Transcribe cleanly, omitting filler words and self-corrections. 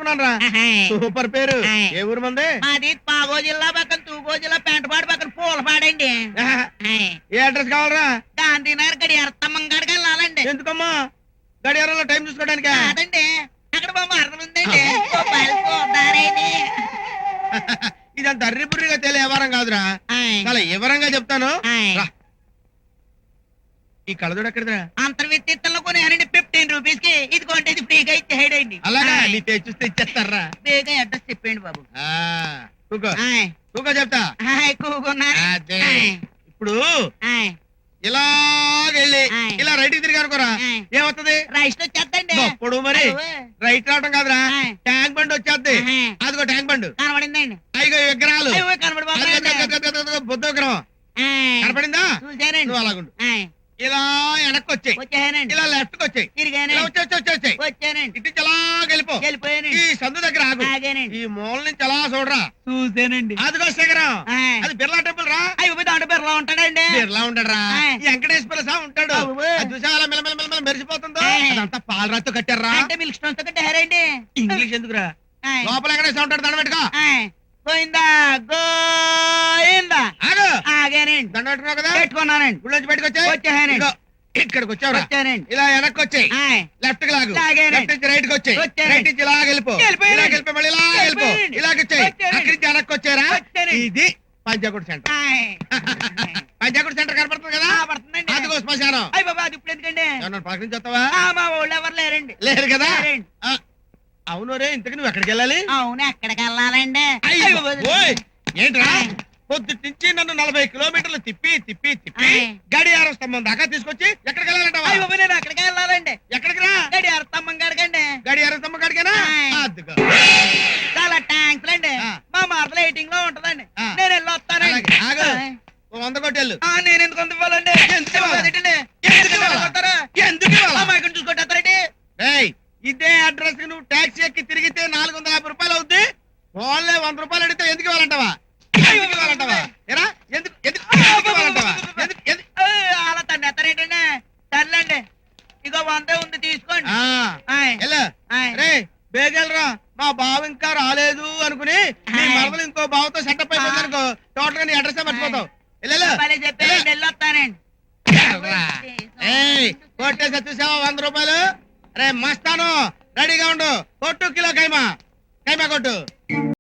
తెలుసుకున్నాను రా. సూపర్ పేరు. ఏ ఊరు మంది? మాది పాగో జిల్లా పక్కన తూగో జిల్లా పెంటపాడు పక్కన పూలపాడండి. ఏ అడ్రస్ కావాలరా? గాంధీనగర్ గడి అర్థమ్మ గడికి వెళ్ళాలండి. ఎందుకమ్మా? గడియారంలో టైం చూసుకోవడానికి కాదండి, అక్కడ మా మరణం ఉందండి. చూద్దారేని. ఇదంత అర్రిపుర్రిగా తెలియ వ్యవహారం కాదురా. చాలా వివరంగా చెప్తాను రా. ఈ కళ్ళజోడు ఎక్కడిదిరా? అంతర్విత్తిత్తంలో కొనేయాలండి 15 రూపీస్ కి. ఇది కొంటే ఇది ఫ్రీగా ఇచ్చేయండి. అలాగా నీ పేరు చూస్తే ఇచ్చేస్తారా? ఫ్రీగా అడ్రస్ చెప్పండి బాబు. కూకో కూకో చెప్తా. అదే. ఇప్పుడు ఇలాగెళ్ళి ఇలా రైట్ కి తిరిగి అనుకోరా, ఏమవుతుంది? రైట్ వచ్చేస్తండి. ఇప్పుడు మరి రైట్ రావటం కాదురా, ట్యాంక్ బండ్ వచ్చేద్ది. అదిగో ట్యాంక్ బండ్ కనబడిందండి. అదిగో విగ్రహాలు. కనబడి బుద్ధ విగ్రహం కనపడిందా? చూసానండి. నువ్వు అలాగుండు. ఇలా వెనక్కి వచ్చాయి, వచ్చానండి. ఇలా లెఫ్ట్ కి వచ్చాయి, తిరిగానండి. వచ్చాయి వచ్చానండి. ఇటు అలా వెళ్ళిపో. వెళ్ళిపోయానండి. ఈ సందు దగ్గర ఆగు. ఆగానండి. ఈ మూల నుంచి అలా చూడరా. చూసానండి. అదిగో శిఖరం. అది బిర్లా టెంపుల్ రా. అయ్యో దాంట్లో బిర్లా ఉంటాడండి. బిర్లా ఉంటాడు రా. ఈ వెంకటేశ్వర స్వామి ఉంటాడు. అది చూసా అలా మెల్లమెల్ల మెరిసిపోతుందో అదంతా పాలరాతో కట్టారా. అంటే మిల్క్ స్టోన్స్ తో కట్టారండి. ఇంగ్లీష్ ఎందుకురా? లోపల వెంకటేశ్వర ఉంటాడు, దండ పెట్టుకో. గోయిందా గోయిందా. ఆగు. ఆగానండి. దండ పెట్టుకున్నావు కదా, పెట్టుకున్నానండి. గుళ్ళోంచి బయటకు వచ్చాయి. వచ్చానండి. ఇక్కడికి వచ్చావు. వచ్చానండి. ఇలా వెనక్కి వచ్చాయి, లెఫ్ట్ కి లాగు. లెఫ్ట్ నుంచి రైట్ కి వచ్చాయి, రైట్ నుంచి ఇలా వెళ్ళిపో. ఇలా వెళ్ళిపో, మళ్ళీ ఇలా వెళ్ళిపో. ఇలాగొచ్చాయి, అక్కడి నుంచి వెనక్కి వచ్చారా. ఇది పంచాకుడు సెంటర్. పంచాకుడు సెంటర్ కనపడుతుంది కదా. పడుతుందండి. అదిగో శ్మశానం. అయ్యి బాబా అది ఇప్పుడు ఎందుకండి? పలకరించి వస్తావా? మా ఊళ్ళో ఎవరు లేరండి. లేరు కదా. అవును రే, ఇంతకు నువ్వు ఎక్కడికి వెళ్ళాలి? అవును, ఎక్కడికి వెళ్ళాలండి? ఏంట్రా పొద్దు నుంచి నన్ను 40 కిలోమీటర్లు తిప్పి తిప్పి తిప్పి గడియారం స్తంభం దాకా తీసుకొచ్చి ఎక్కడికి వెళ్ళాలంటావా? నేను అక్కడికి వెళ్ళాలండి. ఎక్కడికి రా? గడియారం స్తంభం కాడికండి. గడియారం స్తంభం కాడికేనా? చాలా థ్యాంక్స్ అండి. మా మార్పుల ఎయిటింగ్ లో ఉంటదండి. నేను వెళ్ళి వస్తానండి. 100 కొట్టేళ్ళు. నేను ఎందుకు ఇవ్వాలండి? ఎందుకు చూసుకుంటారండి? ఇదే అడ్రస్ కి నువ్వు ట్యాక్సీ ఎక్కి తిరిగితే 450 రూపాయలు అవుద్ది. ఓన్లీ 100 రూపాయలు అడిగితే ఎందుకు ఇవ్వాలంటావా? అలా తను ఎత్తరేంటండి? సర్లేండి, ఇగో 100 ఉంది తీసుకోండి. బేగెళ్ళరా, మా బావ ఇంకా రాలేదు అనుకుని నీ మరదలు ఇంకో బావతో సెటప్ అయిపోయింది అనుకో, టోటల్ గా నీ అడ్రస్ మర్చిపోతావు. చెప్పేయండి, వెళ్ళొస్తానండి. కొట్టేసి చూసావా 100 రూపాయలు? రే మస్తాను, రెడీగా ఉండు. కొట్టు కిలో కైమా, కైమా కొట్టు.